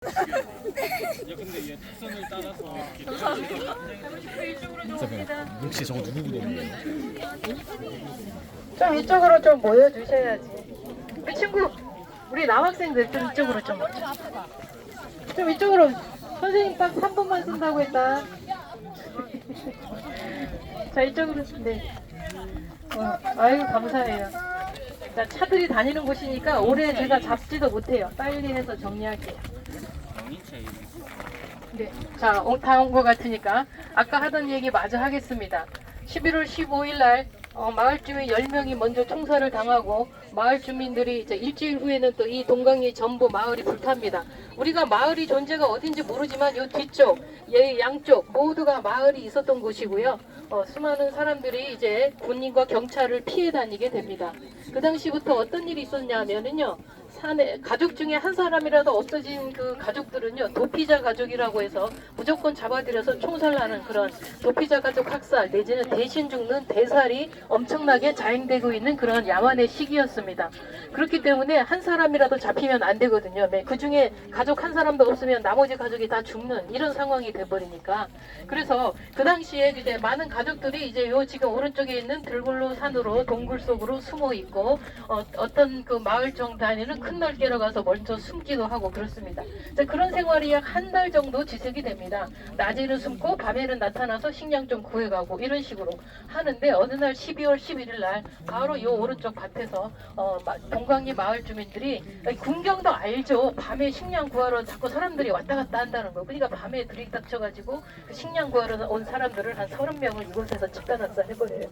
근데 얘 특선을 따라서 혹시 저거 누구 그룹이에요? 좀 이쪽으로 좀 모여주셔야지. 우리 친구, 우리 남학생들 좀 이쪽으로 좀 이쪽으로. 선생님 딱 3분만 쓴다고 했다. 자, 이쪽으로. 네. 아이고, 감사해요. 자, 차들이 다니는 곳이니까 올해 제가 잡지도 못해요. 빨리 해서 정리할게요. 네. 자, 다 온 것 같으니까 아까 하던 얘기 마저 하겠습니다. 11월 15일 날 마을 주민 10명이 먼저 총살을 당하고 마을 주민들이 이제 일주일 후에는 또 이 동강리 전부 마을이 불탑니다. 우리가 마을이 존재가 어딘지 모르지만 이 뒤쪽, 양쪽 모두가 마을이 있었던 곳이고요. 수많은 사람들이 이제 군인과 경찰을 피해 다니게 됩니다. 그 당시부터 어떤 일이 있었냐면요. 산에 가족 중에 한 사람이라도 없어진 그 가족들은요, 도피자 가족이라고 해서 무조건 잡아들여서 총살나는 그런 도피자 가족 학살 내지는 대신 죽는 대살이 엄청나게 자행되고 있는 그런 야만의 시기였습니다. 그렇기 때문에 한 사람이라도 잡히면 안 되거든요. 그 중에 가족 한 사람도 없으면 나머지 가족이 다 죽는 이런 상황이 돼버리니까. 그래서 그 당시에 이제 많은 가족들이 이제 요 지금 오른쪽에 있는 들굴로 산으로 동굴 속으로 숨어 있고 어떤 그 마을 정단에는 큰 넓게로 가서 먼저 숨기도 하고 그렇습니다. 그런 생활이 약 한 달 정도 지속이 됩니다. 낮에는 숨고 밤에는 나타나서 식량 좀 구해가고 이런 식으로 하는데 어느 날 12월 11일 날 바로 이 오른쪽 밭에서 동강리 마을 주민들이 군경도 알죠. 밤에 식량 구하러 자꾸 사람들이 왔다 갔다 한다는 거. 그러니까 밤에 들이닥쳐가지고 그 식량 구하러 온 사람들을 한 30명을 이곳에서 집단학살 해버려요.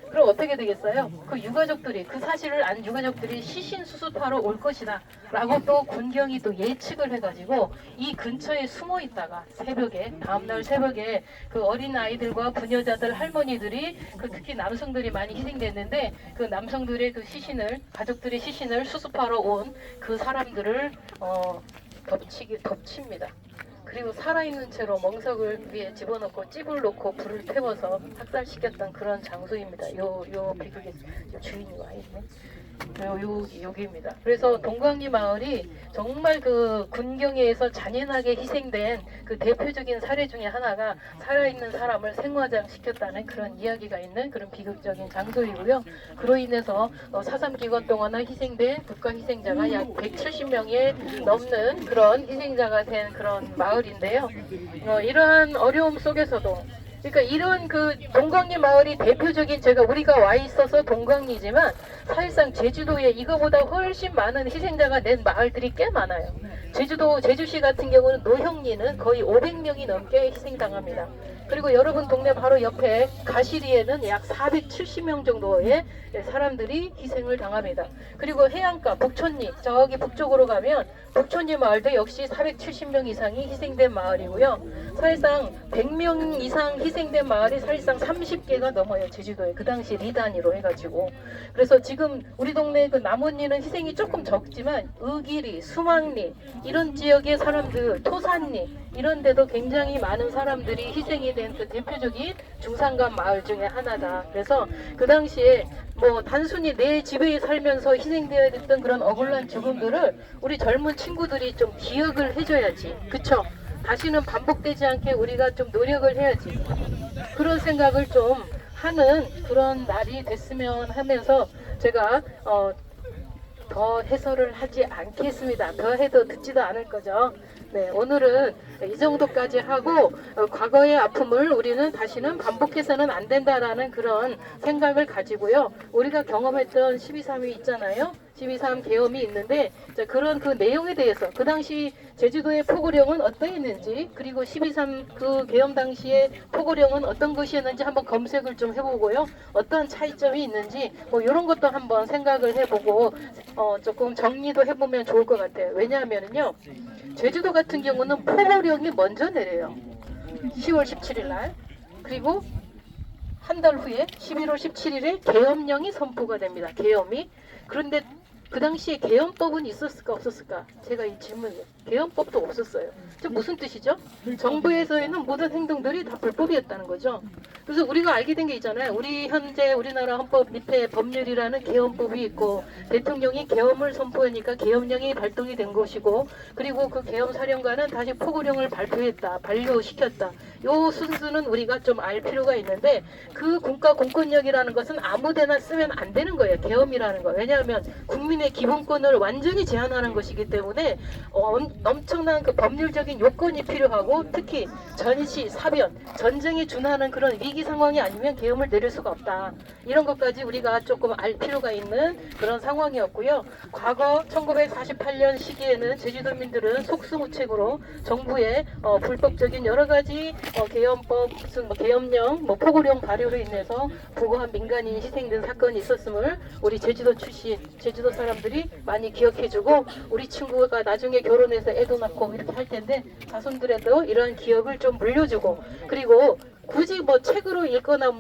그럼 어떻게 되겠어요? 그 유가족들이, 그 사실을 안 유가족들이 시신 수습하러 올 것이다 라고 또 군경이 또 예측을 해가지고 이 근처에 숨어 있다가 새벽에, 다음날 새벽에 그 어린 아이들과 부녀자들, 할머니들이 특히 남성들이 많이 희생됐는데 그 남성들의 그 시신을, 가족들의 시신을 수습하러 온 그 사람들을 덮칩니다. 그리고 살아있는 채로 멍석을 위에 집어넣고 찝을 놓고 불을 태워서 학살시켰던 그런 장소입니다. 요 비극의 주인이 와 있네. 여기입니다. 그래서 동강리 마을이 정말 그 군경에서 잔인하게 희생된 그 대표적인 사례 중에 하나가 살아있는 사람을 생화장 시켰다는 그런 이야기가 있는 그런 비극적인 장소이고요. 그로 인해서 4.3 기간 동안 희생된 국가 희생자가 약 170명에 넘는 그런 희생자가 된 그런 마을인데요. 이러한 어려움 속에서도 그러니까 이런 그 동강리 마을이 대표적인, 제가 우리가 와 있어서 동강리지만 사실상 제주도에 이거보다 훨씬 많은 희생자가 낸 마을들이 꽤 많아요. 제주시 같은 경우는 노형리는 거의 500명이 넘게 희생당합니다. 그리고 여러분 동네 바로 옆에 가시리에는 약 470명 정도의 사람들이 희생을 당합니다. 그리고 해안가 북촌리, 저기 북쪽으로 가면 북촌리 마을도 역시 470명 이상이 희생된 마을이고요. 사실상 100명 이상 희생된 마을이 사실상 30개가 넘어요. 제주도에 그 당시 리 단위로 해가지고. 그래서 지금 우리 동네 그 남원리는 희생이 조금 적지만 의기리, 수망리 이런 지역의 사람들, 토산리 이런 데도 굉장히 많은 사람들이 희생이 된 그 대표적인 중산간 마을 중에 하나다. 그래서 그 당시에 단순히 내 집에 살면서 희생되어야 됐던 그런 억울한 죽음들을 우리 젊은 친구들이 좀 기억을 해줘야지. 그쵸? 다시는 반복되지 않게 우리가 좀 노력을 해야지. 그런 생각을 좀 하는 그런 날이 됐으면 하면서 제가 더 해설을 하지 않겠습니다. 더 해도 듣지도 않을 거죠. 네, 오늘은 이 정도까지 하고 과거의 아픔을 우리는 다시는 반복해서는 안 된다라는 그런 생각을 가지고요. 우리가 경험했던 12.3이 있잖아요. 12.3 계엄이 있는데 그런 그 내용에 대해서 그 당시 제주도의 포고령은 어떠했는지, 그리고 12.3 그 계엄 당시의 포고령은 어떤 것이었는지 한번 검색을 좀 해보고요. 어떤 차이점이 있는지 이런 것도 한번 생각을 해보고 조금 정리도 해보면 좋을 것 같아요. 왜냐하면요, 제주도 같은 경우는 포고령이 먼저 내려요. 10월 17일 날. 그리고 한 달 후에 11월 17일에 계엄령이 선포가 됩니다. 계엄이. 그런데 그 당시에 계엄법은 있었을까 없었을까? 제가 이 질문이에요. 계엄법도 없었어요. 저 무슨 뜻이죠? 정부에서는 모든 행동들이 다 불법이었다는 거죠. 그래서 우리가 알게 된 게 있잖아요. 우리 현재 우리나라 헌법 밑에 법률이라는 계엄법이 있고 대통령이 계엄을 선포하니까 계엄령이 발동이 된 것이고 그리고 그 계엄 사령관은 다시 포고령을 발표했다, 반려시켰다. 요 순수는 우리가 좀 알 필요가 있는데 그 국가 공권력이라는 것은 아무데나 쓰면 안 되는 거예요. 계엄이라는 거. 왜냐하면 국민의 기본권을 완전히 제한하는 것이기 때문에 엄청난 그 법률적인 요건이 필요하고 특히 전시, 사변, 전쟁에 준하는 그런 위기 상황이 아니면 계엄을 내릴 수가 없다. 이런 것까지 우리가 조금 알 필요가 있는 그런 상황이었고요. 과거 1948년 시기에는 제주도민들은 속수무책으로 정부의 불법적인 여러 가지 계엄법, 무슨 계엄령, 포고령 발효로 인해서 부고한 민간인이 희생된 사건이 있었음을 우리 제주도 출신, 제주도 사람들이 많이 기억해주고 우리 친구가 나중에 결혼해서 애도 낳고 이렇게 할 텐데 자손들에도 이러한 기억을 좀 물려주고 그리고 굳이 뭐 책으로 읽거나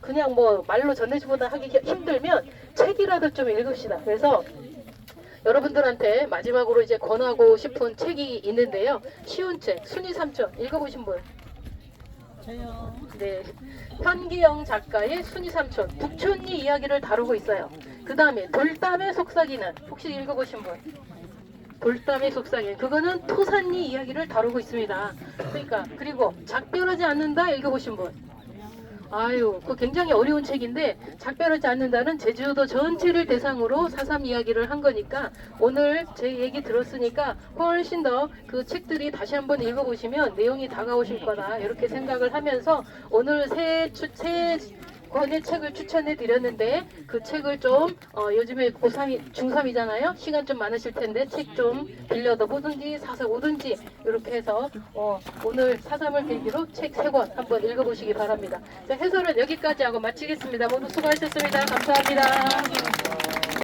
그냥 말로 전해주거나 하기 힘들면 책이라도 좀 읽읍시다. 그래서 여러분들한테 마지막으로 이제 권하고 싶은 책이 있는데요. 쉬운 책, 순이삼촌 읽어보신 분? 네, 현기영 작가의 순이삼촌, 북촌리 이야기를 다루고 있어요. 그 다음에 돌담의 속삭이는 혹시 읽어보신 분? 돌담의 속삭이는 그거는 토산리 이야기를 다루고 있습니다. 그러니까 그리고 작별하지 않는다 읽어보신 분? 아유, 그 굉장히 어려운 책인데 작별하지 않는다는 제주도 전체를 대상으로 4.3 이야기를 한 거니까 오늘 제 얘기 들었으니까 훨씬 더 그 책들이 다시 한번 읽어보시면 내용이 다가오실 거다 이렇게 생각을 하면서 오늘 새 권의 책을 추천해 드렸는데 그 책을 좀 요즘에 고3, 중3이잖아요. 시간 좀 많으실 텐데 책 좀 빌려다 보든지 사서 오든지 이렇게 해서 오늘 4.3을 계기로 책 3권 한번 읽어보시기 바랍니다. 자, 해설은 여기까지 하고 마치겠습니다. 모두 수고하셨습니다. 감사합니다.